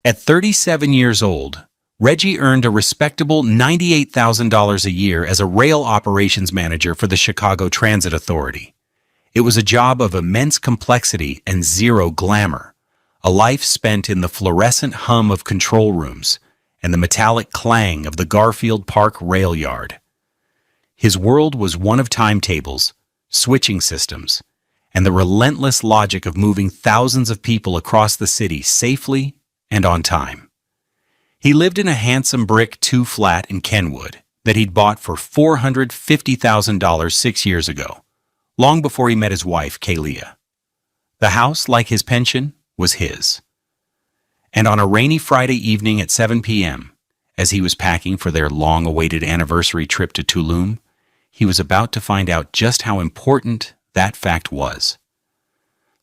At 37 years old, Reggie earned a respectable $98,000 a year as a rail operations manager for the Chicago Transit Authority. It was a job of immense complexity and zero glamour, a life spent in the fluorescent hum of control rooms and the metallic clang of the Garfield Park rail yard. His world was one of timetables, switching systems, and the relentless logic of moving thousands of people across the city safely and on time. He lived in a handsome brick 2-flat in Kenwood that he'd bought for $450,000 6 years ago, long before he met his wife, Kalia. The house, like his pension, was his. And on a rainy Friday evening at 7 p.m., as he was packing for their long-awaited anniversary trip to Tulum, he was about to find out just how important that fact was.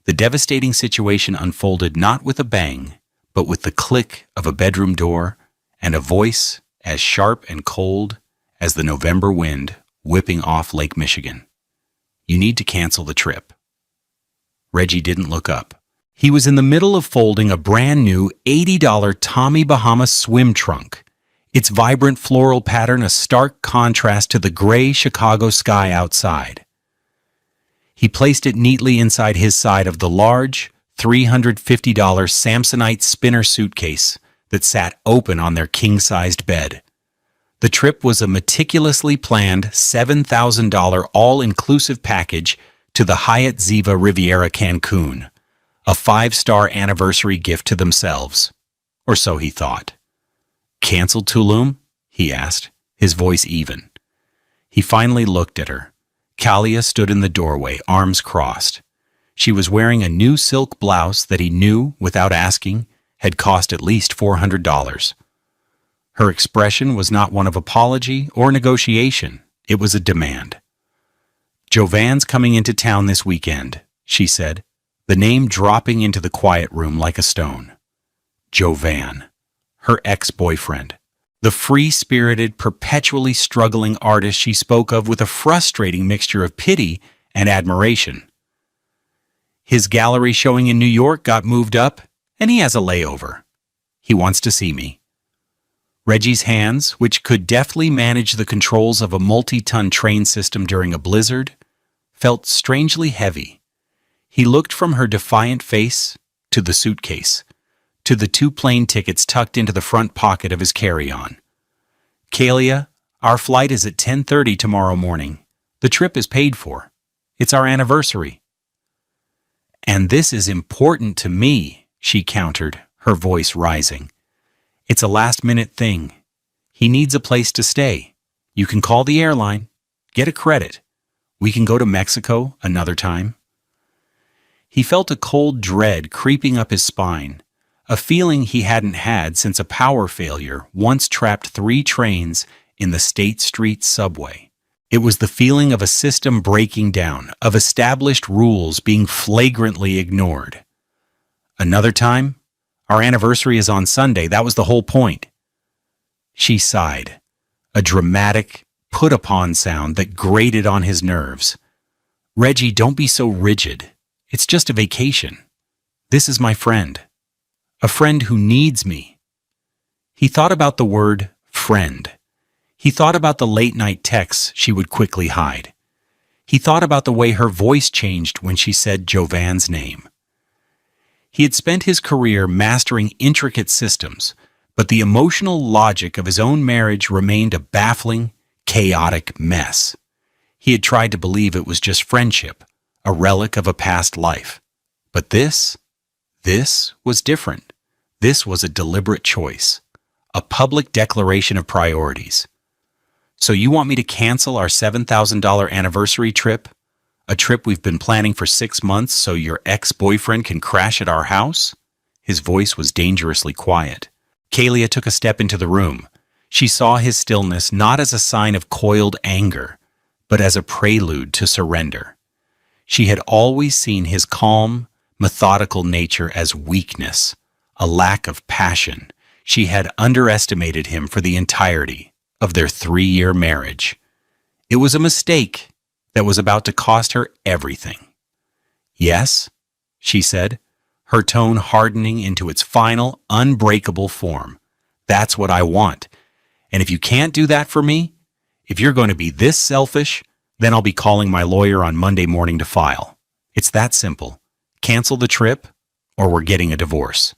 The devastating situation unfolded not with a bang, but with the click of a bedroom door and a voice as sharp and cold as the November wind whipping off Lake Michigan. You need to cancel the trip. Reggie didn't look up. He was in the middle of folding a brand new $80 Tommy Bahama swim trunk, its vibrant floral pattern a stark contrast to the gray Chicago sky outside. He placed it neatly inside his side of the large, $350 Samsonite spinner suitcase that sat open on their king-sized bed. The trip was a meticulously planned $7,000 all-inclusive package to the Hyatt Ziva Riviera Cancun, a 5-star anniversary gift to themselves. Or so he thought. "Cancel Tulum?" he asked, his voice even. He finally looked at her. Kalia stood in the doorway, arms crossed. She was wearing a new silk blouse that he knew, without asking, had cost at least $400. Her expression was not one of apology or negotiation. It was a demand. "Jovan's coming into town this weekend," she said, the name dropping into the quiet room like a stone. Jovan, her ex-boyfriend, the free-spirited, perpetually struggling artist she spoke of with a frustrating mixture of pity and admiration. His gallery showing in New York got moved up, and he has a layover. He wants to see me. Reggie's hands, which could deftly manage the controls of a multi-ton train system during a blizzard, felt strangely heavy. He looked from her defiant face to the suitcase, to the 2 plane tickets tucked into the front pocket of his carry-on. "Kalia, our flight is at 10:30 tomorrow morning. The trip is paid for. It's our anniversary." "And this is important to me," she countered, her voice rising. "It's a last-minute thing. He needs a place to stay. You can call the airline. Get a credit. We can go to Mexico another time." He felt a cold dread creeping up his spine, a feeling he hadn't had since a power failure once trapped 3 trains in the State Street subway. It was the feeling of a system breaking down, of established rules being flagrantly ignored. "Another time? Our anniversary is on Sunday. That was the whole point." She sighed, a dramatic, put-upon sound that grated on his nerves. "Reggie, don't be so rigid. It's just a vacation. This is my friend. A friend who needs me." He thought about the word friend. He thought about the late-night texts she would quickly hide. He thought about the way her voice changed when she said Jovan's name. He had spent his career mastering intricate systems, but the emotional logic of his own marriage remained a baffling, chaotic mess. He had tried to believe it was just friendship, a relic of a past life. But this was different. This was a deliberate choice, a public declaration of priorities. "So you want me to cancel our $7,000 anniversary trip? A trip we've been planning for 6 months so your ex-boyfriend can crash at our house?" His voice was dangerously quiet. Kalia took a step into the room. She saw his stillness not as a sign of coiled anger, but as a prelude to surrender. She had always seen his calm, methodical nature as weakness, a lack of passion. She had underestimated him for the entirety of their 3-year marriage. It was a mistake that was about to cost her everything. "Yes," she said, her tone hardening into its final, unbreakable form. "That's what I want. And if you can't do that for me, if you're going to be this selfish, then I'll be calling my lawyer on Monday morning to file. It's that simple. Cancel the trip, or we're getting a divorce."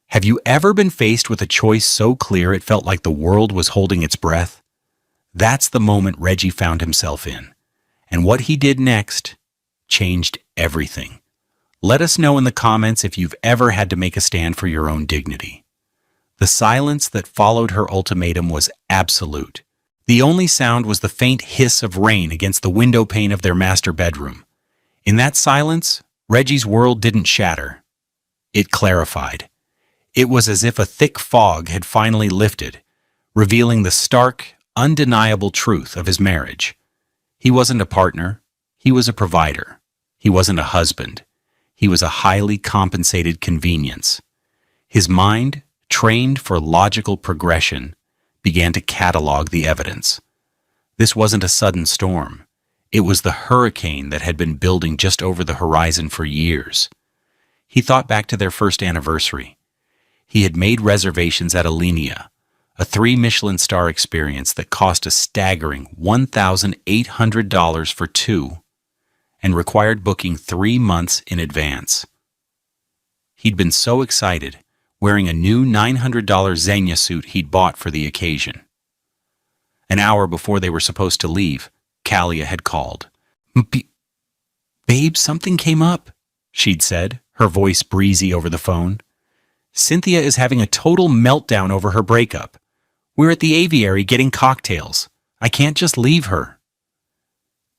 Have you ever been faced with a choice so clear it felt like the world was holding its breath? That's the moment Reggie found himself in. And what he did next changed everything. Let us know in the comments if you've ever had to make a stand for your own dignity. The silence that followed her ultimatum was absolute. The only sound was the faint hiss of rain against the window pane of their master bedroom. In that silence, Reggie's world didn't shatter. It clarified. It was as if a thick fog had finally lifted, revealing the stark, undeniable truth of his marriage. He wasn't a partner. He was a provider. He wasn't a husband. He was a highly compensated convenience. His mind, trained for logical progression, began to catalog the evidence. This wasn't a sudden storm. It was the hurricane that had been building just over the horizon for years. He thought back to their first anniversary. He had made reservations at Alinea, a 3-Michelin-star experience that cost a staggering $1,800 for two and required booking 3 months in advance. He'd been so excited, wearing a new $900 Zegna suit he'd bought for the occasion. An hour before they were supposed to leave, Kalia had called. "Babe, something came up," she'd said, her voice breezy over the phone. "Cynthia is having a total meltdown over her breakup. We're at the aviary getting cocktails. I can't just leave her."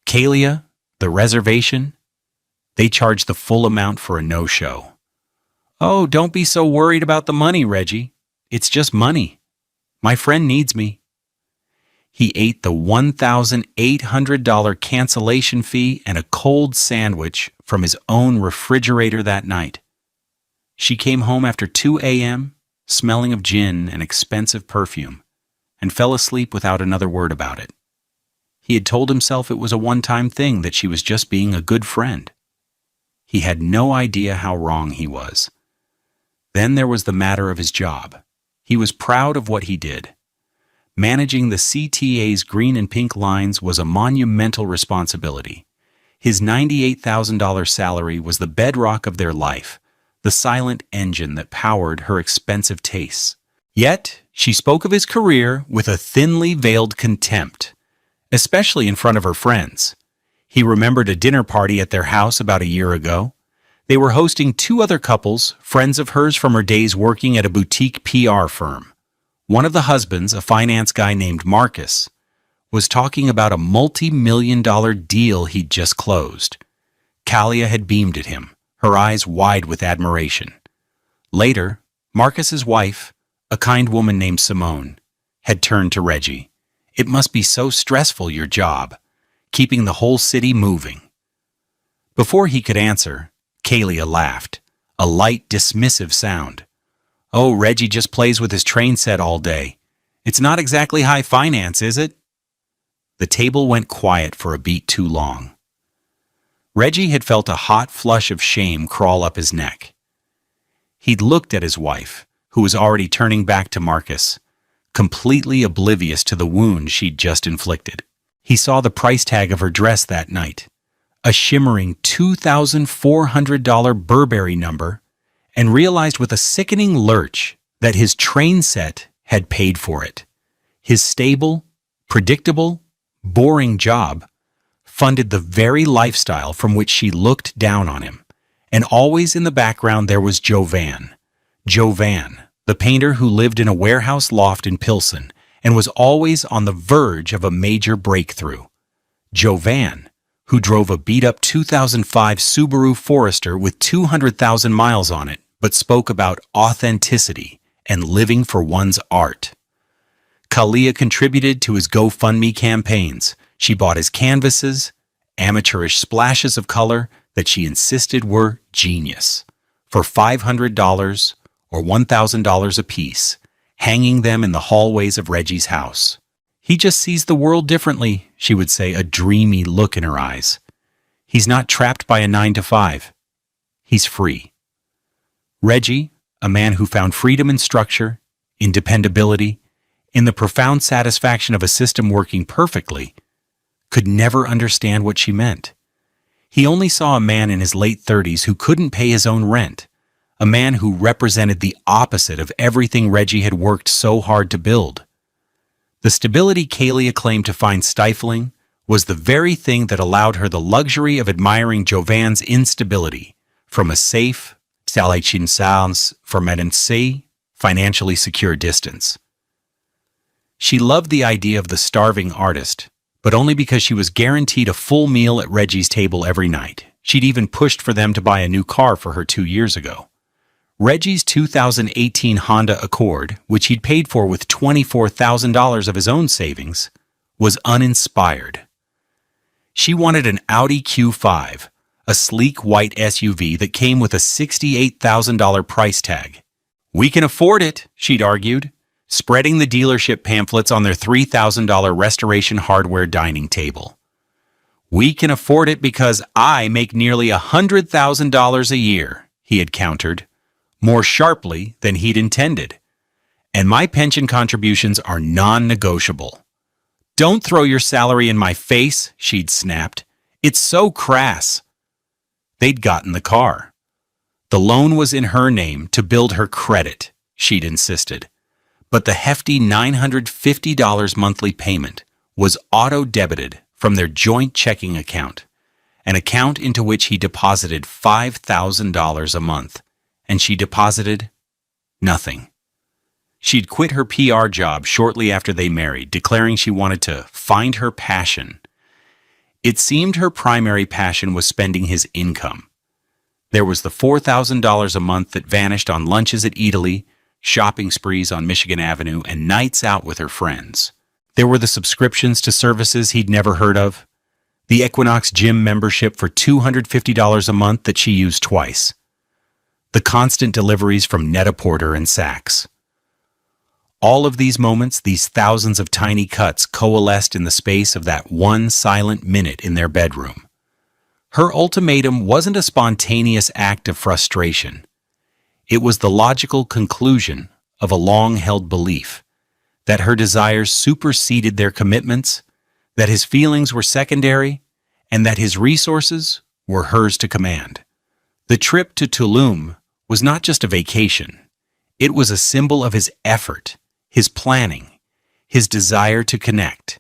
Kalia, the reservation, they charged the full amount for a no-show. "Oh, don't be so worried about the money, Reggie. It's just money. My friend needs me." He ate the $1,800 cancellation fee and a cold sandwich from his own refrigerator that night. She came home after 2 a.m., smelling of gin and expensive perfume, and fell asleep without another word about it. He had told himself it was a one-time thing, that she was just being a good friend. He had no idea how wrong he was. Then there was the matter of his job. He was proud of what he did. Managing the CTA's green and pink lines was a monumental responsibility. His $98,000 salary was the bedrock of their life, the silent engine that powered her expensive tastes. Yet, she spoke of his career with a thinly veiled contempt, especially in front of her friends. He remembered a dinner party at their house about a year ago. They were hosting 2 other couples, friends of hers from her days working at a boutique PR firm. One of the husbands, a finance guy named Marcus, was talking about a multi-million-dollar deal he'd just closed. Kalia had beamed at him, her eyes wide with admiration. Later, Marcus's wife, a kind woman named Simone, had turned to Reggie. "It must be so stressful, your job, keeping the whole city moving." Before he could answer, Kalia laughed, a light, dismissive sound. "Oh, Reggie just plays with his train set all day. It's not exactly high finance, is it?" The table went quiet for a beat too long. Reggie had felt a hot flush of shame crawl up his neck. He'd looked at his wife, who was already turning back to Marcus, completely oblivious to the wound she'd just inflicted. He saw the price tag of her dress that night, a shimmering $2,400 Burberry number, and realized with a sickening lurch that his train set had paid for it. His stable, predictable, boring job funded the very lifestyle from which she looked down on him. And always in the background there was Jovan, the painter who lived in a warehouse loft in Pilsen and was always on the verge of a major breakthrough. Jovan, who drove a beat-up 2005 Subaru Forester with 200,000 miles on it, but spoke about authenticity and living for one's art. Kalia contributed to his GoFundMe campaigns. She bought his canvases, amateurish splashes of color that she insisted were genius, for $500 or $1,000 apiece, hanging them in the hallways of Reggie's house. "He just sees the world differently," she would say, a dreamy look in her eyes. "He's not trapped by a 9 to 5. He's free." Reggie, a man who found freedom in structure, in dependability, in the profound satisfaction of a system working perfectly, could never understand what she meant. He only saw a man in his late 30s who couldn't pay his own rent, a man who represented the opposite of everything Reggie had worked so hard to build. The stability Kalia claimed to find stifling was the very thing that allowed her the luxury of admiring Jovan's instability from a safe, financially secure distance. She loved the idea of the starving artist, but only because she was guaranteed a full meal at Reggie's table every night. She'd even pushed for them to buy a new car for her 2 years ago. Reggie's 2018 Honda Accord, which he'd paid for with $24,000 of his own savings, was uninspired. She wanted an Audi Q5, a sleek white SUV that came with a $68,000 price tag. "We can afford it," she'd argued, spreading the dealership pamphlets on their $3,000 restoration hardware dining table. "We can afford it because I make nearly $100,000 a year," he had countered, more sharply than he'd intended. "And my pension contributions are non-negotiable." "Don't throw your salary in my face," she'd snapped. "It's so crass." They'd gotten the car. The loan was in her name to build her credit, she'd insisted. But the hefty $950 monthly payment was auto-debited from their joint checking account, an account into which he deposited $5,000 a month, and she deposited nothing. She'd quit her PR job shortly after they married, declaring she wanted to find her passion. It seemed her primary passion was spending his income. There was the $4,000 a month that vanished on lunches at Italy, shopping sprees on Michigan Avenue, and nights out with her friends. There were the subscriptions to services he'd never heard of, the Equinox gym membership for $250 a month that she used twice, the constant deliveries from Net-a-Porter and Saks. All of these moments, these thousands of tiny cuts, coalesced in the space of that one silent minute in their bedroom. Her ultimatum wasn't a spontaneous act of frustration. It was the logical conclusion of a long-held belief that her desires superseded their commitments, that his feelings were secondary, and that his resources were hers to command. The trip to Tulum was not just a vacation. It was a symbol of his effort, his planning, his desire to connect,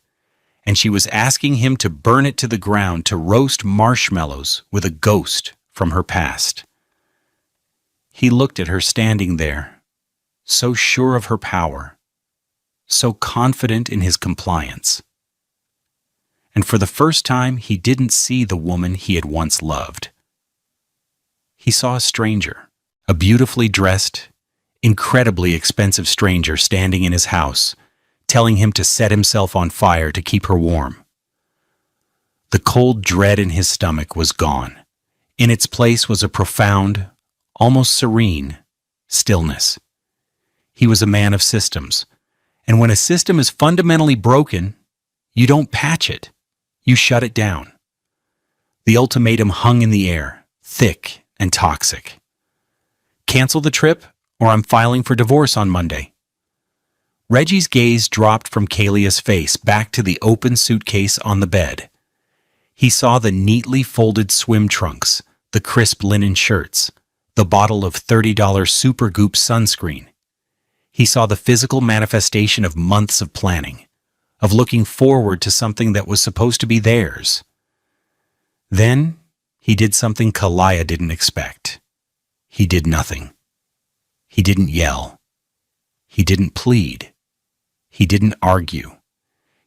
and she was asking him to burn it to the ground to roast marshmallows with a ghost from her past. He looked at her standing there, so sure of her power, so confident in his compliance. And for the first time, he didn't see the woman he had once loved. He saw a stranger, a beautifully dressed, incredibly expensive stranger standing in his house, telling him to set himself on fire to keep her warm. The cold dread in his stomach was gone. In its place was a profound, almost serene, stillness. He was a man of systems, and when a system is fundamentally broken, you don't patch it, you shut it down. The ultimatum hung in the air, thick and toxic. Cancel the trip, or I'm filing for divorce on Monday. Reggie's gaze dropped from Kalia's face back to the open suitcase on the bed. He saw the neatly folded swim trunks, the crisp linen shirts, the bottle of $30 Supergoop sunscreen. He saw the physical manifestation of months of planning, of looking forward to something that was supposed to be theirs. Then he did something Kalia didn't expect. He did nothing. He didn't yell. He didn't plead. He didn't argue.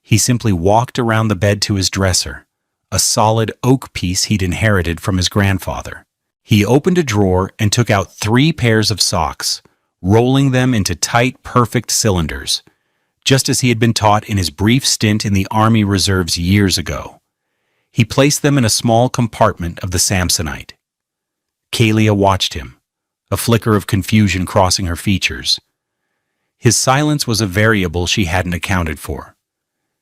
He simply walked around the bed to his dresser, a solid oak piece he'd inherited from his grandfather. He opened a drawer and took out 3 pairs of socks, rolling them into tight, perfect cylinders, just as he had been taught in his brief stint in the Army Reserves years ago. He placed them in a small compartment of the Samsonite. Kalia watched him, a flicker of confusion crossing her features. His silence was a variable she hadn't accounted for.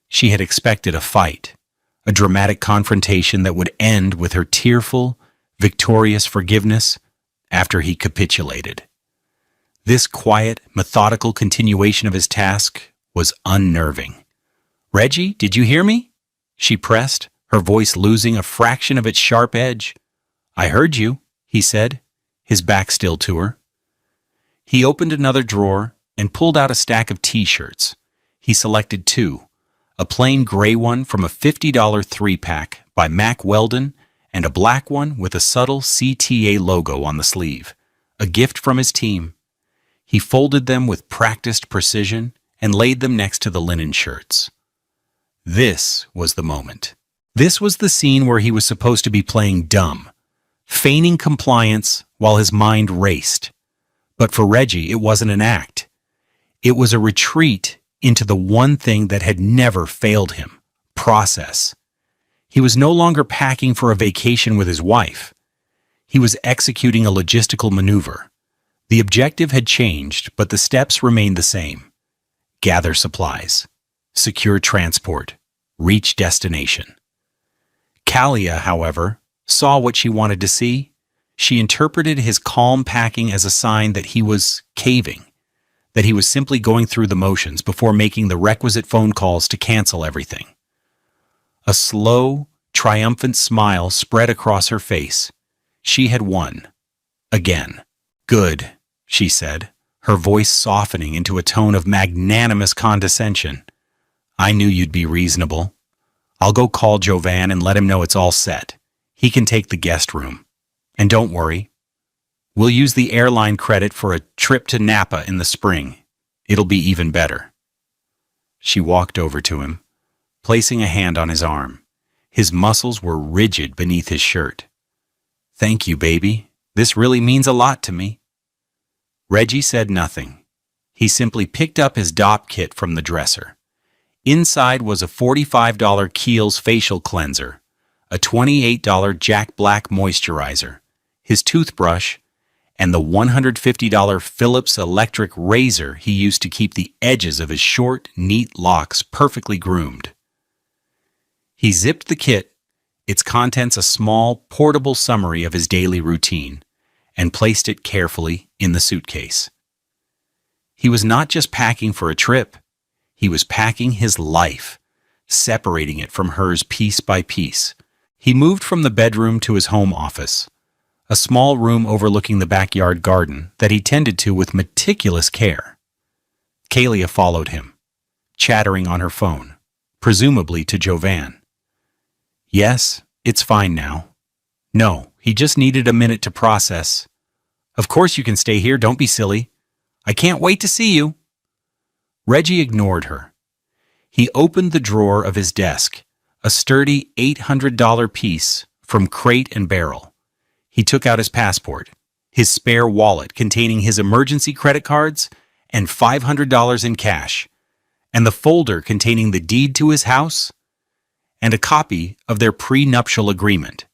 She had expected a fight, a dramatic confrontation that would end with her tearful, victorious forgiveness, after he capitulated. This quiet, methodical continuation of his task was unnerving. "Reggie, did you hear me?" she pressed, her voice losing a fraction of its sharp edge. "I heard you," he said, his back still to her. He opened another drawer and pulled out a stack of T-shirts. He selected two, a plain gray one from a $50 three-pack by Mack Weldon and a black one with a subtle CTA logo on the sleeve, a gift from his team. He folded them with practiced precision and laid them next to the linen shirts. This was the moment. This was the scene where he was supposed to be playing dumb, feigning compliance while his mind raced. But for Reggie, it wasn't an act. It was a retreat into the one thing that had never failed him: process. He was no longer packing for a vacation with his wife. He was executing a logistical maneuver. The objective had changed, but the steps remained the same. Gather supplies, secure transport, reach destination. Kalia, however, saw what she wanted to see. She interpreted his calm packing as a sign that he was caving, that he was simply going through the motions before making the requisite phone calls to cancel everything. A slow, triumphant smile spread across her face. She had won. Again. "Good," she said, her voice softening into a tone of magnanimous condescension. "I knew you'd be reasonable. I'll go call Jovan and let him know it's all set. He can take the guest room. And don't worry. We'll use the airline credit for a trip to Napa in the spring. It'll be even better." She walked over to him, placing a hand on his arm. His muscles were rigid beneath his shirt. "Thank you, baby. This really means a lot to me." Reggie said nothing. He simply picked up his DOP kit from the dresser. Inside was a $45 Kiehl's facial cleanser, a $28 Jack Black moisturizer, his toothbrush, and the $150 Philips electric razor he used to keep the edges of his short, neat locks perfectly groomed. He zipped the kit, its contents a small, portable summary of his daily routine, and placed it carefully in the suitcase. He was not just packing for a trip. He was packing his life, separating it from hers piece by piece. He moved from the bedroom to his home office, a small room overlooking the backyard garden that he tended to with meticulous care. Kalia followed him, chattering on her phone, presumably to Jovan. "Yes, it's fine now. No, he just needed a minute to process. Of course you can stay here, don't be silly. I can't wait to see you." Reggie ignored her. He opened the drawer of his desk, a sturdy $800 piece from Crate and Barrel. He took out his passport, his spare wallet containing his emergency credit cards and $500 in cash, and the folder containing the deed to his house and a copy of their prenuptial agreement.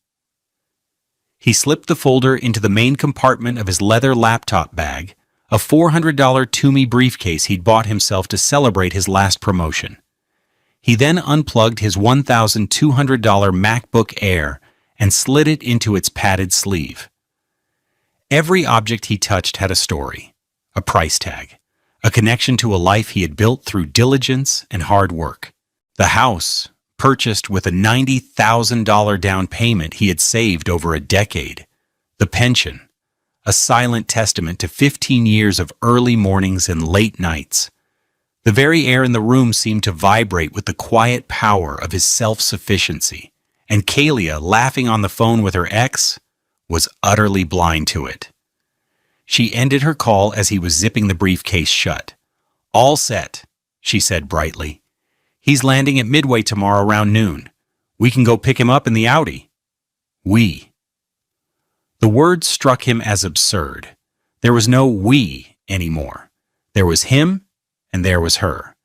He slipped the folder into the main compartment of his leather laptop bag, a $400 Toomey briefcase he'd bought himself to celebrate his last promotion. He then unplugged his $1,200 MacBook Air and slid it into its padded sleeve. Every object he touched had a story, a price tag, a connection to a life he had built through diligence and hard work. The house, purchased with a $90,000 down payment he had saved over a decade. The pension, a silent testament to 15 years of early mornings and late nights. The very air in the room seemed to vibrate with the quiet power of his self-sufficiency, and Kalia, laughing on the phone with her ex, was utterly blind to it. She ended her call as he was zipping the briefcase shut. "All set," she said brightly. "He's landing at Midway tomorrow around noon. We can go pick him up in the Audi." "We." The word struck him as absurd. There was no "we" anymore. There was him and there was her.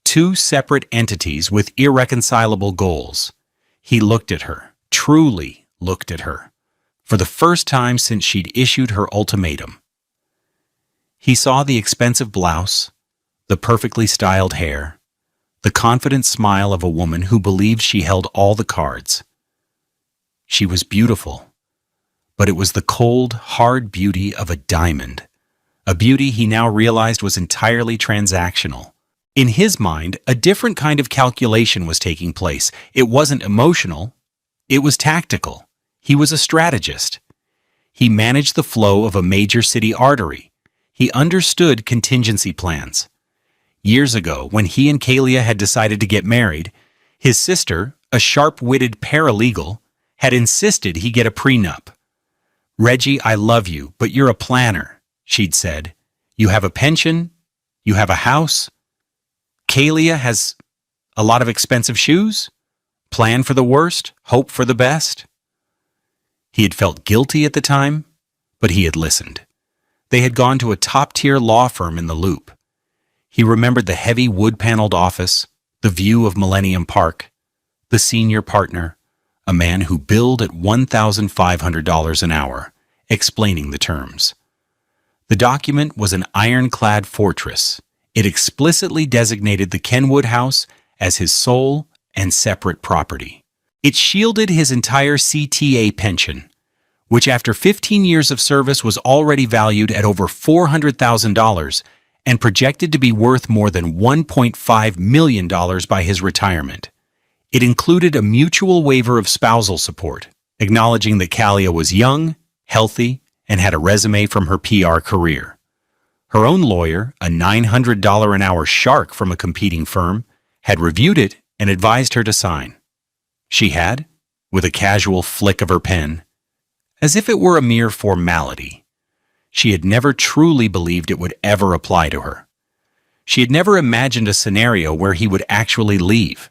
Two separate entities with irreconcilable goals. He looked at her, truly looked at her, for the first time since she'd issued her ultimatum. He saw the expensive blouse, the perfectly styled hair, the confident smile of a woman who believed she held all the cards. She was beautiful, but it was the cold, hard beauty of a diamond, a beauty he now realized was entirely transactional. In his mind, a different kind of calculation was taking place. It wasn't emotional, it was tactical. He was a strategist. He managed the flow of a major city artery. He understood contingency plans. Years ago, when he and Kalia had decided to get married, his sister, a sharp-witted paralegal, had insisted he get a prenup. "Reggie, I love you, but you're a planner," she'd said. "You have a pension, you have a house. Kalia has a lot of expensive shoes. Plan for the worst, hope for the best." He had felt guilty at the time, but he had listened. They had gone to a top-tier law firm in the Loop. He remembered the heavy wood-paneled office, the view of Millennium Park, the senior partner, a man who billed at $1,500 an hour, explaining the terms. The document was an ironclad fortress. It explicitly designated the Kenwood house as his sole and separate property. It shielded his entire CTA pension, which after 15 years of service was already valued at over $400,000 and projected to be worth more than $1.5 million by his retirement. It included a mutual waiver of spousal support, acknowledging that Kalia was young, healthy, and had a resume from her PR career. Her own lawyer, a $900 an hour shark from a competing firm, had reviewed it and advised her to sign. She had, with a casual flick of her pen, as if it were a mere formality. She had never truly believed it would ever apply to her. She had never imagined a scenario where he would actually leave.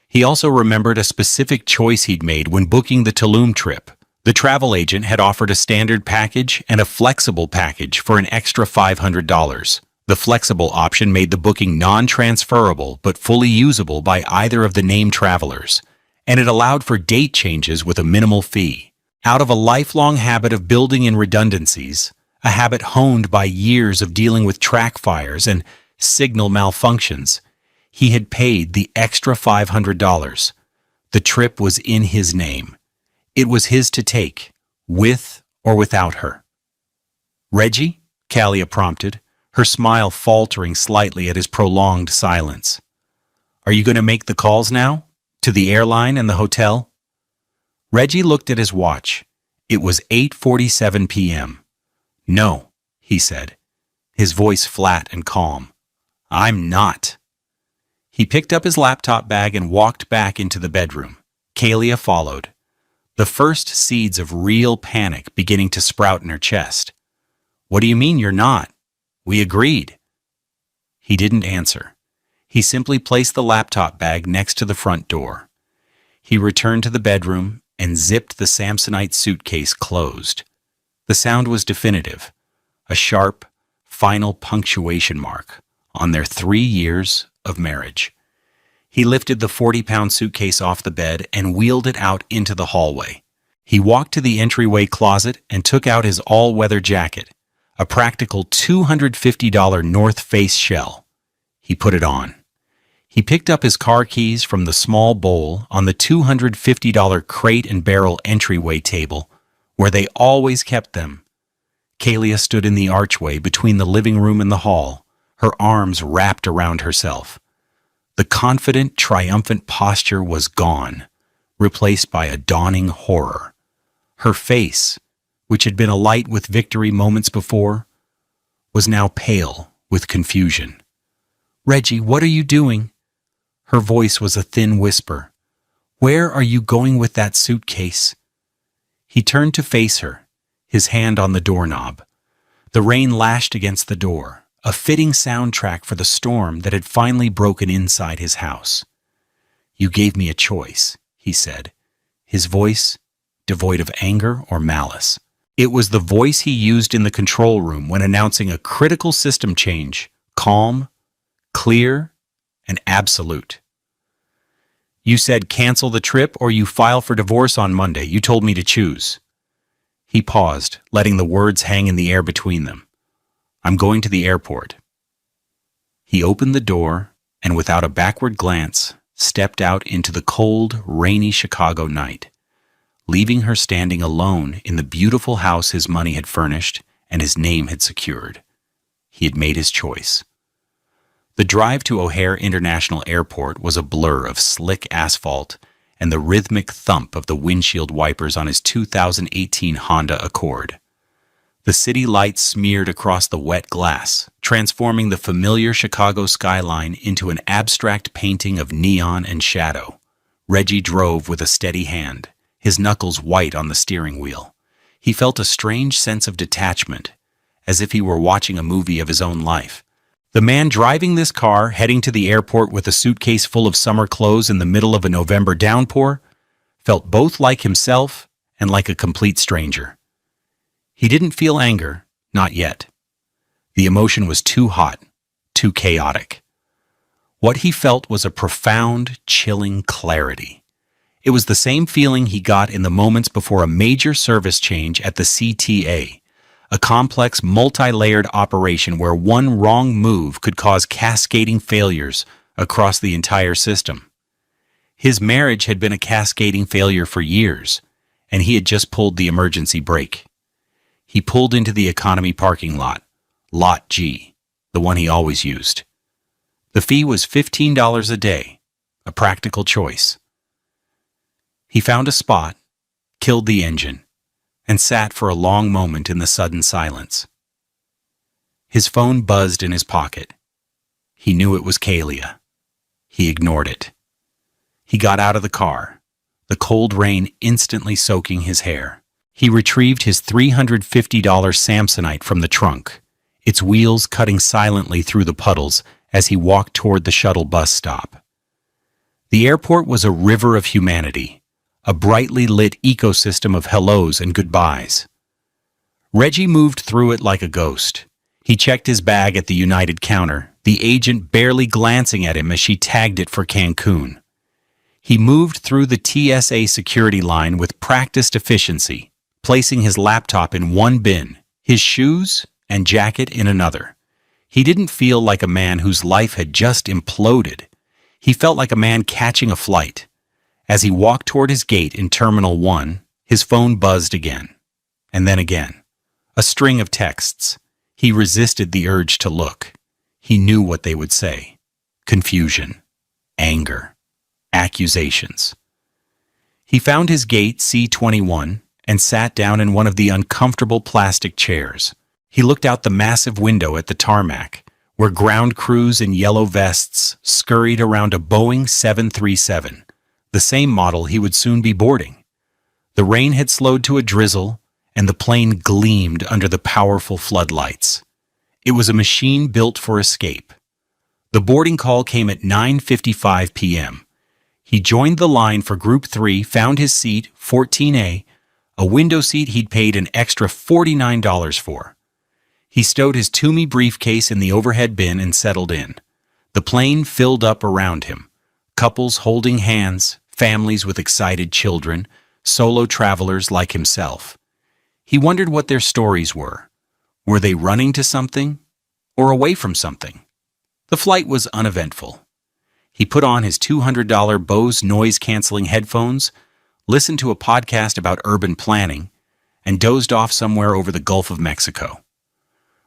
He also remembered a specific choice he'd made when booking the Tulum trip. The travel agent had offered a standard package and a flexible package for an extra $500. The flexible option made the booking non-transferable but fully usable by either of the named travelers, and it allowed for date changes with a minimal fee. Out of a lifelong habit of building in redundancies, a habit honed by years of dealing with track fires and signal malfunctions, he had paid the extra $500. The trip was in his name. It was his to take, with or without her. "Reggie?" Kalia prompted, her smile faltering slightly at his prolonged silence. "Are you going to make the calls now? To the airline and the hotel?" Reggie looked at his watch. It was 8:47 p.m. "No," he said, his voice flat and calm. "I'm not." He picked up his laptop bag and walked back into the bedroom. Kalia followed, the first seeds of real panic beginning to sprout in her chest. "What do you mean you're not? We agreed." He didn't answer. He simply placed the laptop bag next to the front door. He returned to the bedroom and zipped the Samsonite suitcase closed. The sound was definitive, a sharp, final punctuation mark on their 3 years of marriage. He lifted the 40-pound suitcase off the bed and wheeled it out into the hallway. He walked to the entryway closet and took out his all-weather jacket, a practical $250 North Face shell. He put it on. He picked up his car keys from the small bowl on the $250 crate and barrel entryway table, where they always kept them. Kalia stood in the archway between the living room and the hall, her arms wrapped around herself. The confident, triumphant posture was gone, replaced by a dawning horror. Her face, which had been alight with victory moments before, was now pale with confusion. "Reggie, what are you doing?" Her voice was a thin whisper. "Where are you going with that suitcase?" He turned to face her, his hand on the doorknob. The rain lashed against the door, a fitting soundtrack for the storm that had finally broken inside his house. "You gave me a choice," he said, his voice devoid of anger or malice. It was the voice he used in the control room when announcing a critical system change, calm, clear, and absolute. "You said cancel the trip or you file for divorce on Monday. You told me to choose." He paused, letting the words hang in the air between them. "I'm going to the airport." He opened the door and, without a backward glance, stepped out into the cold, rainy Chicago night. leaving her standing alone in the beautiful house his money had furnished and his name had secured. He had made his choice. The drive to O'Hare International Airport was a blur of slick asphalt and the rhythmic thump of the windshield wipers on his 2018 Honda Accord. The city lights smeared across the wet glass, transforming the familiar Chicago skyline into an abstract painting of neon and shadow. Reggie drove with a steady hand, his knuckles white on the steering wheel. He felt a strange sense of detachment, as if he were watching a movie of his own life. The man driving this car, heading to the airport with a suitcase full of summer clothes in the middle of a November downpour, felt both like himself and like a complete stranger. He didn't feel anger, not yet. The emotion was too hot, too chaotic. What he felt was a profound, chilling clarity. It was the same feeling he got in the moments before a major service change at the CTA, a complex, multi-layered operation where one wrong move could cause cascading failures across the entire system. His marriage had been a cascading failure for years, and he had just pulled the emergency brake. He pulled into the economy parking lot, Lot G, the one he always used. The fee was $15 a day, a practical choice. He found a spot, killed the engine, and sat for a long moment in the sudden silence. His phone buzzed in his pocket. He knew it was Kalia. He ignored it. He got out of the car, the cold rain instantly soaking his hair. He retrieved his $350 Samsonite from the trunk, its wheels cutting silently through the puddles as he walked toward the shuttle bus stop. The airport was a river of humanity, a brightly lit ecosystem of hellos and goodbyes. Reggie moved through it like a ghost. He checked his bag at the United counter, the agent barely glancing at him as she tagged it for Cancun. He moved through the TSA security line with practiced efficiency, placing his laptop in one bin, his shoes and jacket in another. He didn't feel like a man whose life had just imploded. He felt like a man catching a flight. As he walked toward his gate in Terminal 1, his phone buzzed again, and then again. A string of texts. He resisted the urge to look. He knew what they would say. Confusion, anger, accusations. He found his gate C21 and sat down in one of the uncomfortable plastic chairs. He looked out the massive window at the tarmac, where ground crews in yellow vests scurried around a Boeing 737, the same model he would soon be boarding. The rain had slowed to a drizzle, and the plane gleamed under the powerful floodlights. It was a machine built for escape. The boarding call came at 9:55 p.m. He joined the line for Group 3, found his seat, 14A, a window seat he'd paid an extra $49 for. He stowed his Toomey briefcase in the overhead bin and settled in. The plane filled up around him. Couples holding hands, families with excited children, solo travelers like himself. He wondered what their stories were. Were they running to something or away from something? The flight was uneventful. He put on his $200 Bose noise-canceling headphones, listened to a podcast about urban planning, and dozed off somewhere over the Gulf of Mexico.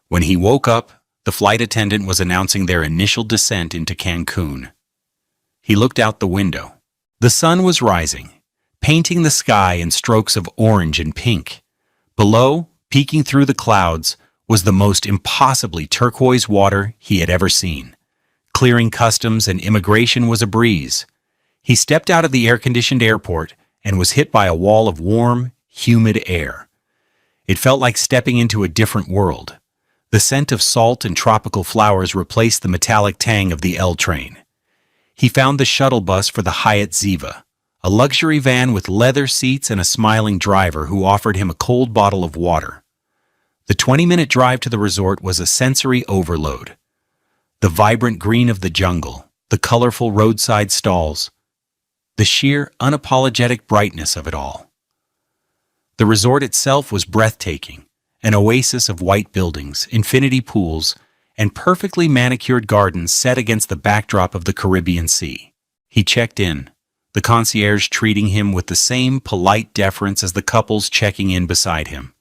When he woke up, the flight attendant was announcing their initial descent into Cancun. He looked out the window. The sun was rising, painting the sky in strokes of orange and pink. Below, peeking through the clouds, was the most impossibly turquoise water he had ever seen. Clearing customs and immigration was a breeze. He stepped out of the air-conditioned airport and was hit by a wall of warm, humid air. It felt like stepping into a different world. The scent of salt and tropical flowers replaced the metallic tang of the L train. He found the shuttle bus for the Hyatt Ziva, a luxury van with leather seats and a smiling driver who offered him a cold bottle of water. The 20-minute drive to the resort was a sensory overload. The vibrant green of the jungle, the colorful roadside stalls, the sheer, unapologetic brightness of it all. The resort itself was breathtaking, an oasis of white buildings, infinity pools, and perfectly manicured gardens set against the backdrop of the Caribbean Sea. He checked in, the concierge treating him with the same polite deference as the couples checking in beside him.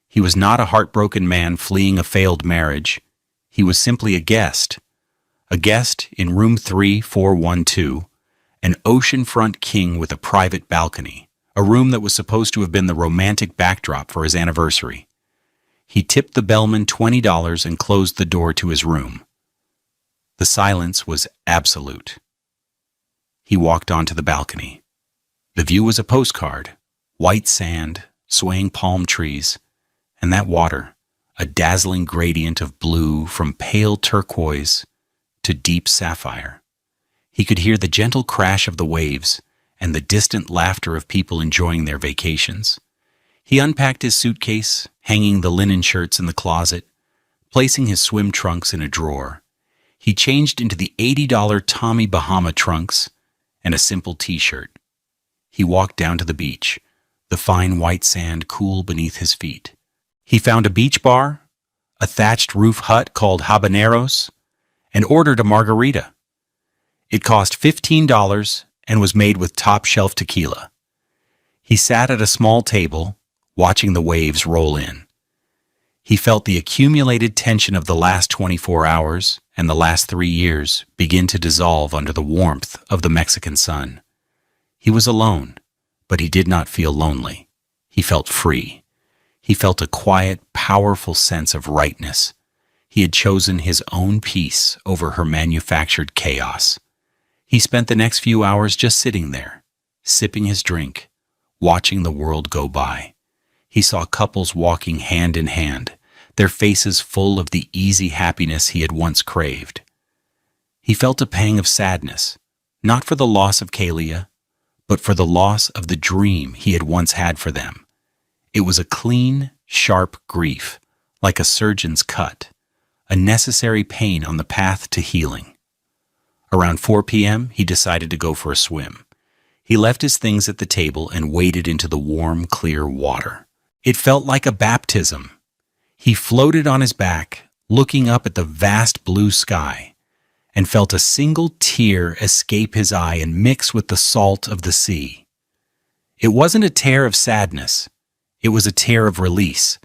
He was not a heartbroken man fleeing a failed marriage. He was simply a guest in room 3412, an oceanfront king with a private balcony, a room that was supposed to have been the romantic backdrop for his anniversary. He tipped the bellman $20 and closed the door to his room. The silence was absolute. He walked onto the balcony. The view was a postcard: white sand, swaying palm trees, and that water, a dazzling gradient of blue from pale turquoise to deep sapphire. He could hear the gentle crash of the waves and the distant laughter of people enjoying their vacations. He unpacked his suitcase, hanging the linen shirts in the closet, placing his swim trunks in a drawer. He changed into the $80 Tommy Bahama trunks and a simple t-shirt. He walked down to the beach, the fine white sand cool beneath his feet. He found a beach bar, a thatched roof hut called Habaneros, and ordered a margarita. It cost $15 and was made with top-shelf tequila. He sat at a small table, watching the waves roll in. He felt the accumulated tension of the last 24 hours and the last 3 years begin to dissolve under the warmth of the Mexican sun. He was alone, but he did not feel lonely. He felt free. He felt a quiet, powerful sense of rightness. He had chosen his own peace over her manufactured chaos. He spent the next few hours just sitting there, sipping his drink, watching the world go by. He saw couples walking hand in hand, their faces full of the easy happiness he had once craved. He felt a pang of sadness, not for the loss of Kalia, but for the loss of the dream he had once had for them. It was a clean, sharp grief, like a surgeon's cut, a necessary pain on the path to healing. Around 4 p.m., he decided to go for a swim. He left his things at the table and waded into the warm, clear water. It felt like a baptism. He floated on his back, looking up at the vast blue sky, and felt a single tear escape his eye and mix with the salt of the sea. It wasn't a tear of sadness. It was a tear of release.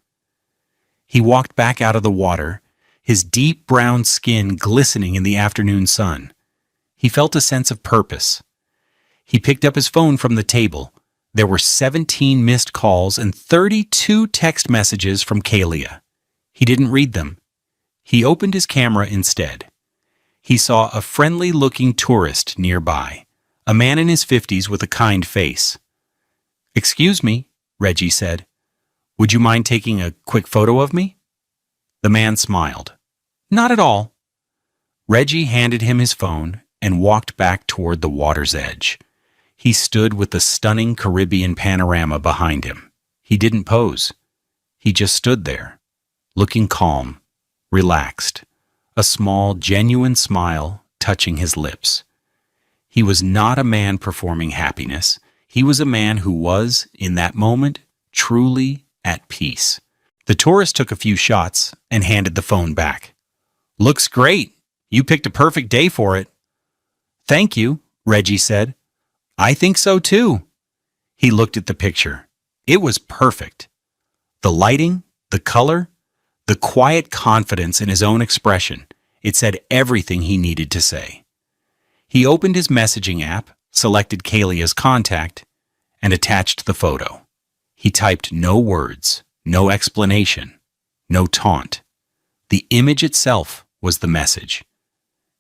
He walked back out of the water, his deep brown skin glistening in the afternoon sun. He felt a sense of purpose. He picked up his phone from the table. There were 17 missed calls and 32 text messages from Kalia. He didn't read them. He opened his camera instead. He saw a friendly-looking tourist nearby, a man in his 50s with a kind face. "Excuse me," Reggie said. "Would you mind taking a quick photo of me?" The man smiled. "Not at all." Reggie handed him his phone and walked back toward the water's edge. He stood with the stunning Caribbean panorama behind him. He didn't pose. He just stood there, looking calm, relaxed, a small, genuine smile touching his lips. He was not a man performing happiness. He was a man who was, in that moment, truly at peace. The tourist took a few shots and handed the phone back. "Looks great. You picked a perfect day for it." "Thank you," Reggie said. "I think so too." He looked at the picture. It was perfect. The lighting, the color, the quiet confidence in his own expression. It said everything he needed to say. He opened his messaging app, selected Kalia's contact, and attached the photo. He typed no words, no explanation, no taunt. The image itself was the message.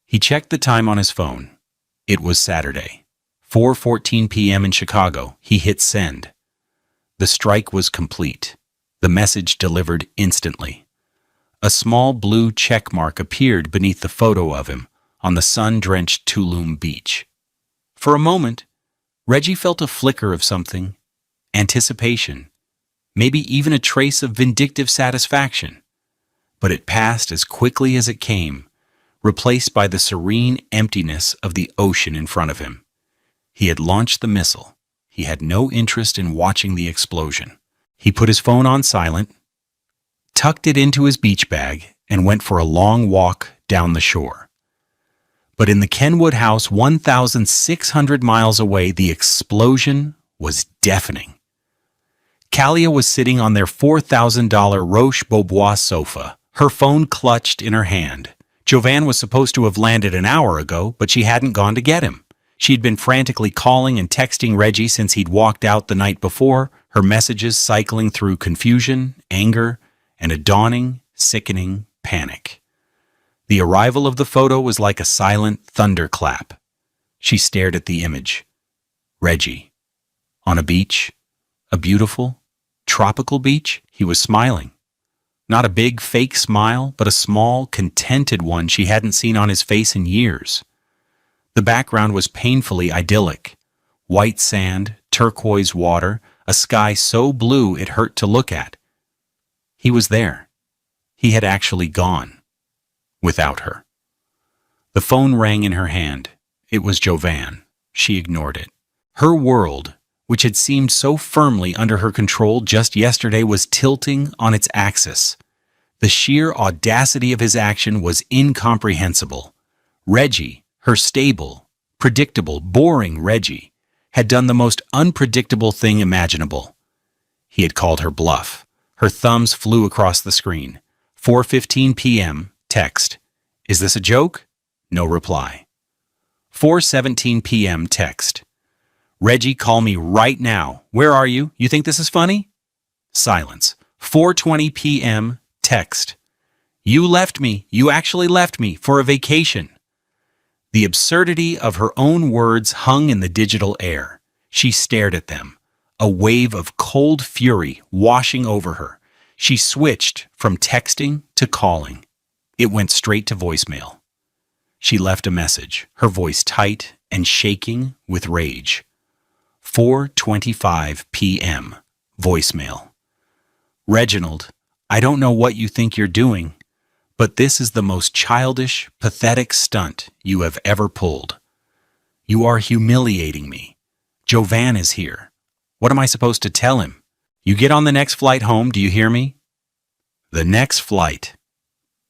He checked the time on his phone. It was Saturday, 4:14 p.m. in Chicago. He hit send. The strike was complete. The message delivered instantly. A small blue check mark appeared beneath the photo of him on the sun-drenched Tulum beach. For a moment, Reggie felt a flicker of something, anticipation, maybe even a trace of vindictive satisfaction. But it passed as quickly as it came, replaced by the serene emptiness of the ocean in front of him. He had launched the missile. He had no interest in watching the explosion. He put his phone on silent, tucked it into his beach bag, and went for a long walk down the shore. But in the Kenwood house 1,600 miles away, the explosion was deafening. Kalia was sitting on their $4,000 Roche-Beaubois sofa, her phone clutched in her hand. Jovan was supposed to have landed an hour ago, but she hadn't gone to get him. She'd been frantically calling and texting Reggie since he'd walked out the night before, her messages cycling through confusion, anger, and a dawning, sickening panic. The arrival of the photo was like a silent thunderclap. She stared at the image. Reggie. On a beach. A beautiful, tropical beach. He was smiling. Not a big, fake smile, but a small, contented one she hadn't seen on his face in years. The background was painfully idyllic. White sand, turquoise water, a sky so blue it hurt to look at. He was there. He had actually gone. Without her. The phone rang in her hand. It was Jovan. She ignored it. Her world, which had seemed so firmly under her control just yesterday, was tilting on its axis. The sheer audacity of his action was incomprehensible. Reggie, her stable, predictable, boring Reggie, had done the most unpredictable thing imaginable. He had called her bluff. Her thumbs flew across the screen. 4:15 p.m. Text. Is this a joke? No reply. 4:17 p.m. Text. Reggie, call me right now. Where are you? You think this is funny? Silence. 4:20 p.m. Text. You left me. You actually left me for a vacation. The absurdity of her own words hung in the digital air. She stared at them, a wave of cold fury washing over her. She switched from texting to calling. It went straight to voicemail. She left a message, her voice tight and shaking with rage. 4:25 p.m. Voicemail. Reginald, I don't know what you think you're doing, but this is the most childish, pathetic stunt you have ever pulled. You are humiliating me. Jovan is here. What am I supposed to tell him? You get on the next flight home, do you hear me? The next flight.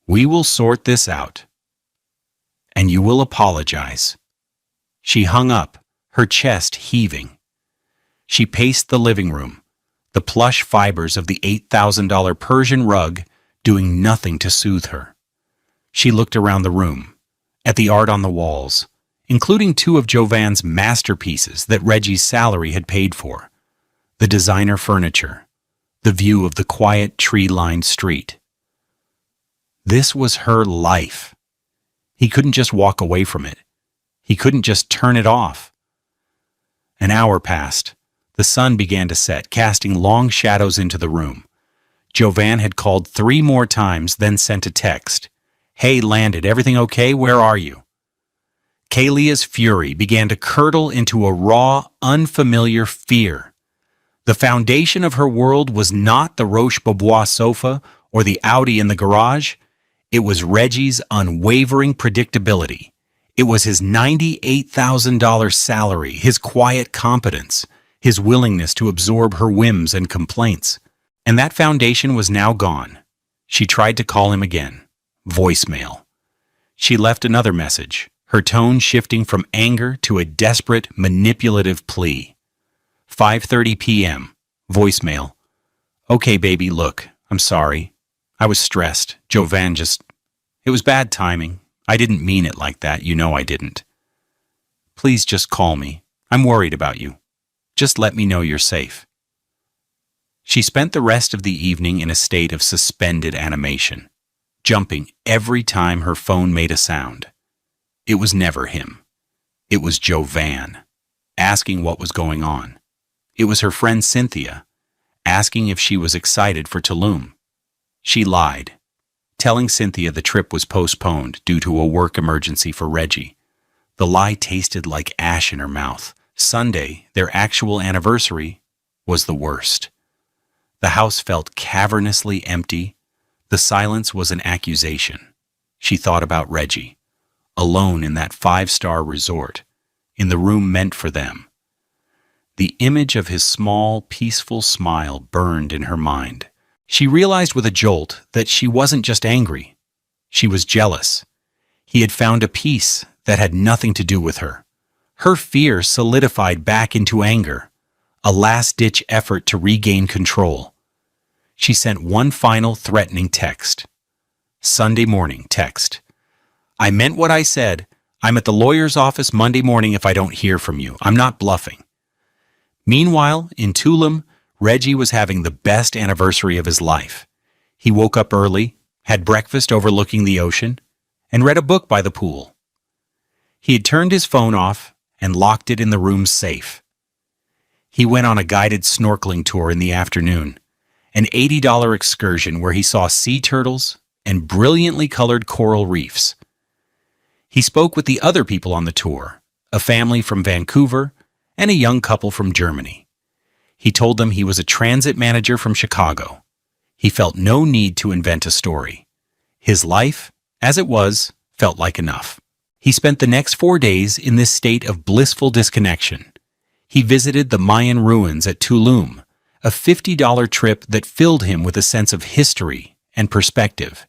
We will sort this out. And you will apologize. She hung up, her chest heaving. She paced the living room, the plush fibers of the $8,000 Persian rug doing nothing to soothe her. She looked around the room, at the art on the walls, including two of Jovan's masterpieces that Reggie's salary had paid for, the designer furniture, the view of the quiet tree-lined street. This was her life. He couldn't just walk away from it. He couldn't just turn it off. An hour passed. The sun began to set, casting long shadows into the room. Jovan had called 3 more times, then sent a text. Hey, landed. Everything okay? Where are you? Kalia's fury began to curdle into a raw, unfamiliar fear. The foundation of her world was not the Roche-Beaubois sofa or the Audi in the garage. It was Reggie's unwavering predictability. It was his $98,000 salary, his quiet competence, his willingness to absorb her whims and complaints. And that foundation was now gone. She tried to call him again. Voicemail. She left another message, her tone shifting from anger to a desperate, manipulative plea. 5:30 p.m. Voicemail. Okay, baby, look, I'm sorry. I was stressed. Jovan it was bad timing. I didn't mean it like that. You know I didn't. Please just call me. I'm worried about you. Just let me know you're safe. She spent the rest of the evening in a state of suspended animation, jumping every time her phone made a sound. It was never him. It was Jovan, asking what was going on. It was her friend Cynthia, asking if she was excited for Tulum. She lied, telling Cynthia the trip was postponed due to a work emergency for Reggie. The lie tasted like ash in her mouth. Sunday, their actual anniversary, was the worst. The house felt cavernously empty. The silence was an accusation. She thought about Reggie, alone in that 5-star resort, in the room meant for them. The image of his small, peaceful smile burned in her mind. She realized with a jolt that she wasn't just angry. She was jealous. He had found a peace that had nothing to do with her. Her fear solidified back into anger, a last-ditch effort to regain control. She sent one final threatening text. Sunday morning text. I meant what I said. I'm at the lawyer's office Monday morning if I don't hear from you. I'm not bluffing. Meanwhile, in Tulum, Reggie was having the best anniversary of his life. He woke up early, had breakfast overlooking the ocean, and read a book by the pool. He had turned his phone off and locked it in the room's safe. He went on a guided snorkeling tour in the afternoon, an $80 excursion where he saw sea turtles and brilliantly colored coral reefs. He spoke with the other people on the tour, a family from Vancouver and a young couple from Germany. He told them he was a transit manager from Chicago. He felt no need to invent a story. His life, as it was, felt like enough. He spent the next 4 days in this state of blissful disconnection. He visited the Mayan ruins at Tulum, a $50 trip that filled him with a sense of history and perspective.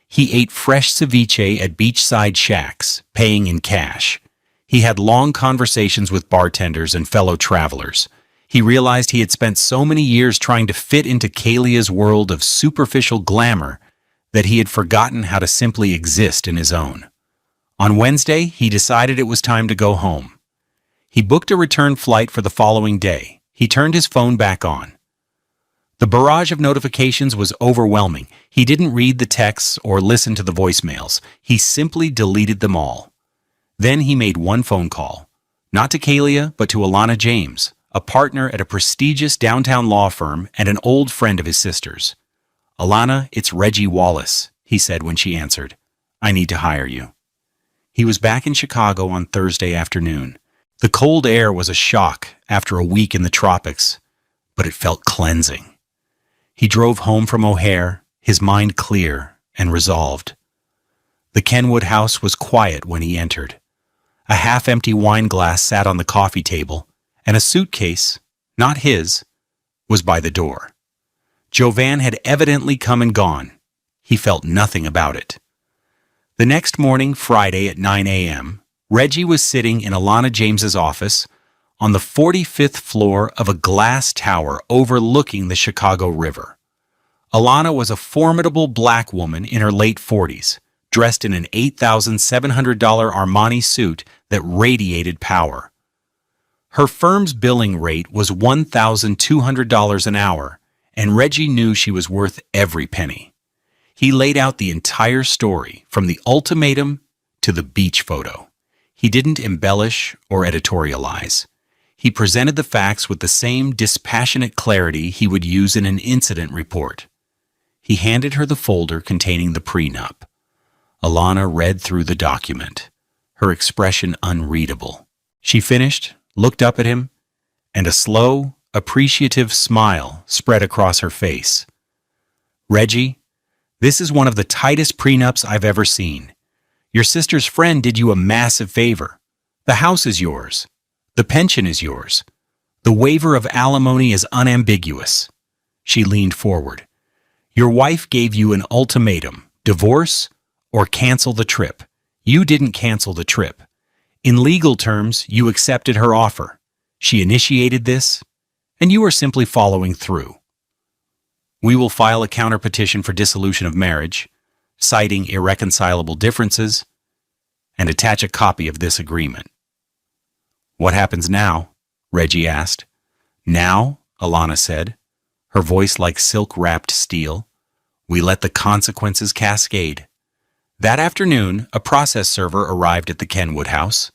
He ate fresh ceviche at beachside shacks, paying in cash. He had long conversations with bartenders and fellow travelers. He realized he had spent so many years trying to fit into Kalia's world of superficial glamour that he had forgotten how to simply exist in his own. On Wednesday, he decided it was time to go home. He booked a return flight for the following day. He turned his phone back on. The barrage of notifications was overwhelming. He didn't read the texts or listen to the voicemails. He simply deleted them all. Then he made one phone call, not to Kalia, but to Alana James, a partner at a prestigious downtown law firm and an old friend of his sister's. Alana, it's Reggie Wallace, he said when she answered. I need to hire you. He was back in Chicago on Thursday afternoon. The cold air was a shock after a week in the tropics, but it felt cleansing. He drove home from O'Hare, his mind clear and resolved. The Kenwood house was quiet when he entered. A half-empty wine glass sat on the coffee table, and a suitcase, not his, was by the door. Jovan had evidently come and gone. He felt nothing about it. The next morning, Friday at 9 a.m., Reggie was sitting in Alana James's office on the 45th floor of a glass tower overlooking the Chicago River. Alana was a formidable black woman in her late 40s, dressed in an $8,700 Armani suit that radiated power. Her firm's billing rate was $1,200 an hour, and Reggie knew she was worth every penny. He laid out the entire story, from the ultimatum to the beach photo. He didn't embellish or editorialize. He presented the facts with the same dispassionate clarity he would use in an incident report. He handed her the folder containing the prenup. Alana read through the document, her expression unreadable. She finished, looked up at him, and a slow, appreciative smile spread across her face. Reggie, this is one of the tightest prenups I've ever seen. Your sister's friend did you a massive favor. The house is yours. The pension is yours. The waiver of alimony is unambiguous. She leaned forward. Your wife gave you an ultimatum, divorce or cancel the trip. You didn't cancel the trip. In legal terms, you accepted her offer. She initiated this, and you are simply following through. We will file a counterpetition for dissolution of marriage, citing irreconcilable differences, and attach a copy of this agreement. What happens now? Reggie asked. Now, Alana said, her voice like silk-wrapped steel, we let the consequences cascade. That afternoon, a process server arrived at the Kenwood house.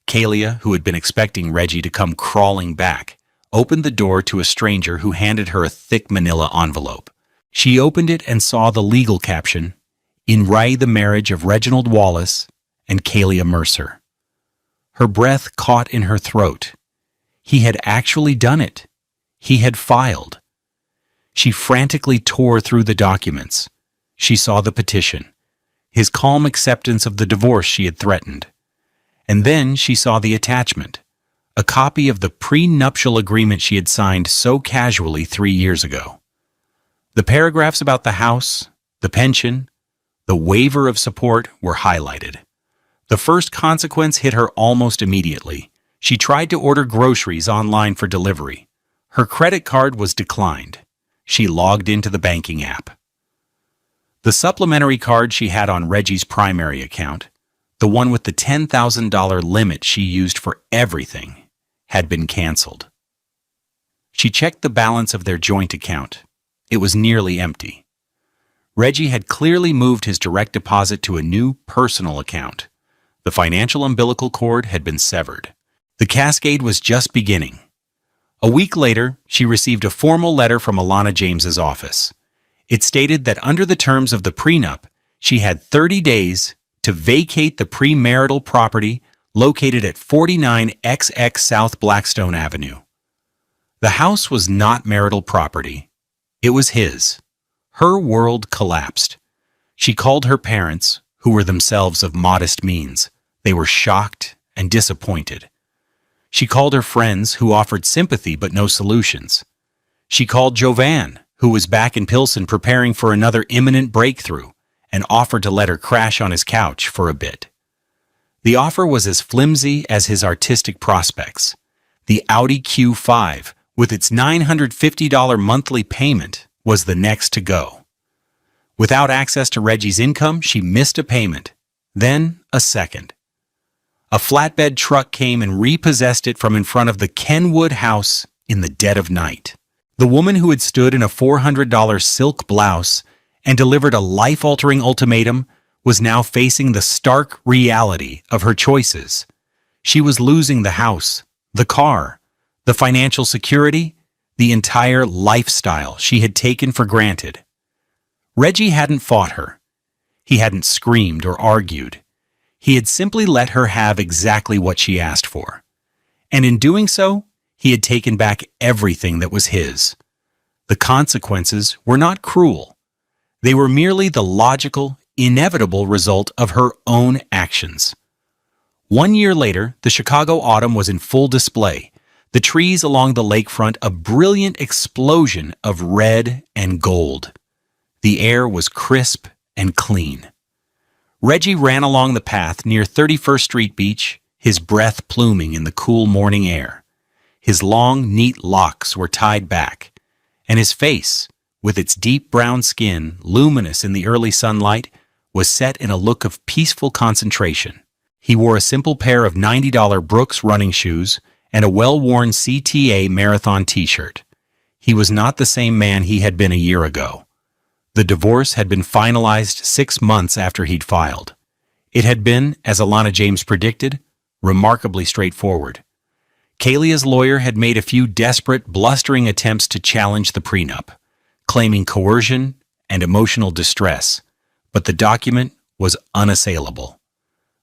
Kalia, who had been expecting Reggie to come crawling back, opened the door to a stranger who handed her a thick manila envelope. She opened it and saw the legal caption, In re the marriage of Reginald Wallace and Kalia Mercer. Her breath caught in her throat. He had actually done it. He had filed. She frantically tore through the documents. She saw the petition, his calm acceptance of the divorce she had threatened. And then she saw the attachment, a copy of the prenuptial agreement she had signed so casually 3 years ago. The paragraphs about the house, the pension, the waiver of support were highlighted. The first consequence hit her almost immediately. She tried to order groceries online for delivery. Her credit card was declined. She logged into the banking app. The supplementary card she had on Reggie's primary account, the one with the $10,000 limit she used for everything, had been canceled. She checked the balance of their joint account. It was nearly empty. Reggie had clearly moved his direct deposit to a new personal account. The financial umbilical cord had been severed. The cascade was just beginning. A week later, she received a formal letter from Alana James's office. It stated that under the terms of the prenup, she had 30 days to vacate the premarital property located at 49XX South Blackstone Avenue. The house was not marital property. It was his. Her world collapsed. She called her parents, who were themselves of modest means. They were shocked and disappointed. She called her friends, who offered sympathy but no solutions. She called Jovan, who was back in Pilsen preparing for another imminent breakthrough, and offered to let her crash on his couch for a bit. The offer was as flimsy as his artistic prospects. The Audi Q5, with its $950 monthly payment, was the next to go. Without access to Reggie's income, she missed a payment, then a second. A flatbed truck came and repossessed it from in front of the Kenwood house in the dead of night. The woman who had stood in a $400 silk blouse and delivered a life-altering ultimatum was now facing the stark reality of her choices. She was losing the house, the car, the financial security, the entire lifestyle she had taken for granted. Reggie hadn't fought her. He hadn't screamed or argued. He had simply let her have exactly what she asked for. And in doing so, he had taken back everything that was his. The consequences were not cruel. They were merely the logical, inevitable result of her own actions. 1 year later, the Chicago autumn was in full display. The trees along the lakefront a brilliant explosion of red and gold. The air was crisp and clean. Reggie ran along the path near 31st Street Beach, his breath pluming in the cool morning air. His long, neat locks were tied back, and his face, with its deep brown skin luminous in the early sunlight, was set in a look of peaceful concentration. He wore a simple pair of $90 Brooks running shoes and a well-worn CTA marathon t-shirt. He was not the same man he had been a year ago. The divorce had been finalized 6 months after he'd filed. It had been, as Alana James predicted, remarkably straightforward. Kalia's lawyer had made a few desperate, blustering attempts to challenge the prenup, claiming coercion and emotional distress, but the document was unassailable.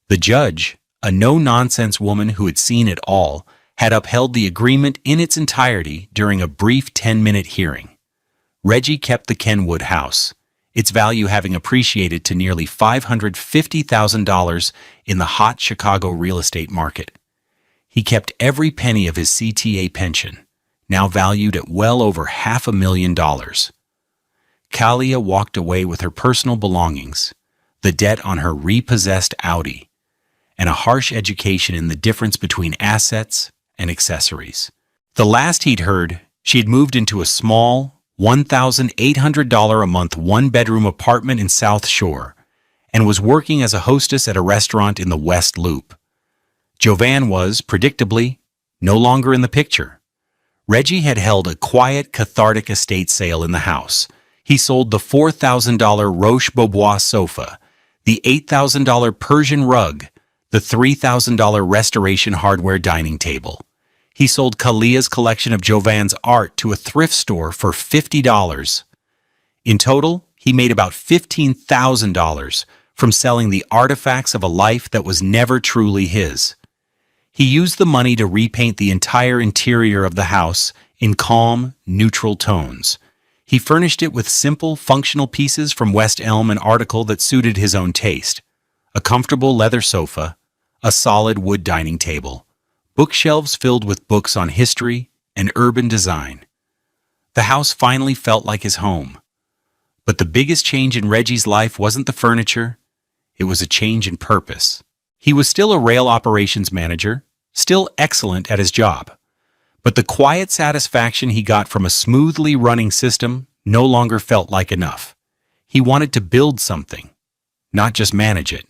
The judge, a no-nonsense woman who had seen it all, had upheld the agreement in its entirety during a brief 10-minute hearing. Reggie kept the Kenwood house, its value having appreciated to nearly $550,000 in the hot Chicago real estate market. He kept every penny of his CTA pension, now valued at well over $500,000. Kalia walked away with her personal belongings, the debt on her repossessed Audi, and a harsh education in the difference between assets and accessories. The last he'd heard, she had moved into a small, $1,800 a month one-bedroom apartment in South Shore and was working as a hostess at a restaurant in the West Loop. Jovan was, predictably, no longer in the picture. Reggie had held a quiet, cathartic estate sale in the house. He sold the $4,000 Roche-Beaubois sofa, the $8,000 Persian rug, the $3,000 Restoration Hardware dining table. He sold Kalia's collection of Jovan's art to a thrift store for $50. In total, he made about $15,000 from selling the artifacts of a life that was never truly his. He used the money to repaint the entire interior of the house in calm, neutral tones. He furnished it with simple, functional pieces from West Elm, an article that suited his own taste. A comfortable leather sofa, a solid wood dining table, bookshelves filled with books on history and urban design. The house finally felt like his home. But the biggest change in Reggie's life wasn't the furniture, it was a change in purpose. He was still a rail operations manager, still excellent at his job. But the quiet satisfaction he got from a smoothly running system no longer felt like enough. He wanted to build something, not just manage it.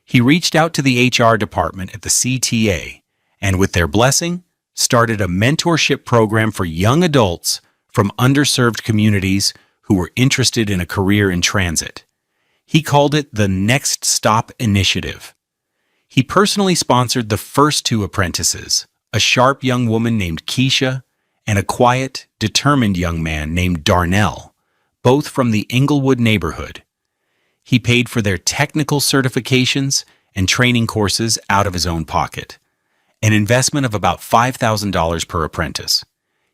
He reached out to the HR department at the CTA and, with their blessing, started a mentorship program for young adults from underserved communities who were interested in a career in transit. He called it the Next Stop Initiative. He personally sponsored the first two apprentices, a sharp young woman named Keisha and a quiet, determined young man named Darnell, both from the Inglewood neighborhood. He paid for their technical certifications and training courses out of his own pocket, an investment of about $5,000 per apprentice.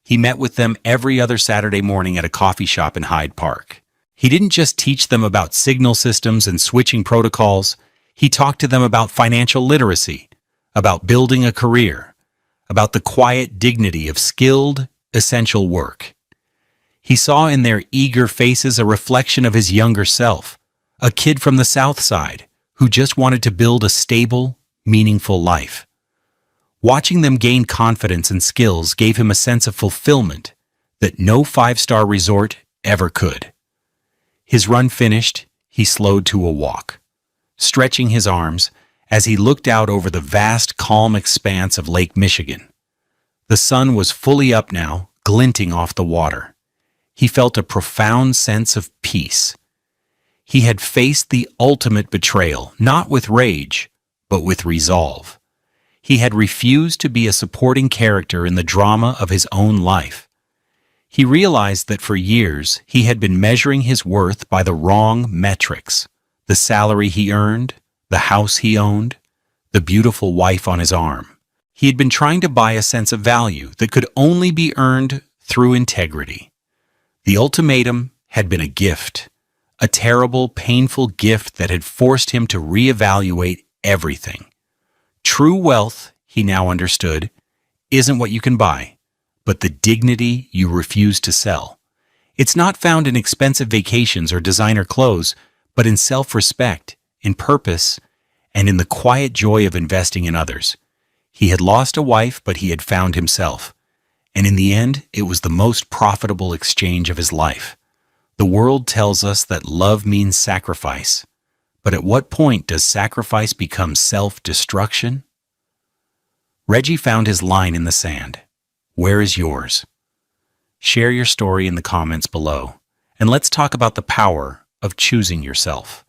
He met with them every other Saturday morning at a coffee shop in Hyde Park. He didn't just teach them about signal systems and switching protocols. He talked to them about financial literacy, about building a career, about the quiet dignity of skilled, essential work. He saw in their eager faces a reflection of his younger self, a kid from the South Side who just wanted to build a stable, meaningful life. Watching them gain confidence and skills gave him a sense of fulfillment that no five-star resort ever could. His run finished, he slowed to a walk, stretching his arms as he looked out over the vast, calm expanse of Lake Michigan. The sun was fully up now, glinting off the water. He felt a profound sense of peace. He had faced the ultimate betrayal, not with rage, but with resolve. He had refused to be a supporting character in the drama of his own life. He realized that for years he had been measuring his worth by the wrong metrics: the salary he earned, the house he owned, the beautiful wife on his arm. He had been trying to buy a sense of value that could only be earned through integrity. The ultimatum had been a gift, a terrible, painful gift that had forced him to reevaluate everything. True wealth, he now understood, isn't what you can buy, but the dignity you refuse to sell. It's not found in expensive vacations or designer clothes, but in self-respect, in purpose, and in the quiet joy of investing in others. He had lost a wife, but he had found himself. And in the end, it was the most profitable exchange of his life. The world tells us that love means sacrifice. But at what point does sacrifice become self-destruction? Reggie found his line in the sand. Where is yours? Share your story in the comments below, and let's talk about the power of choosing yourself.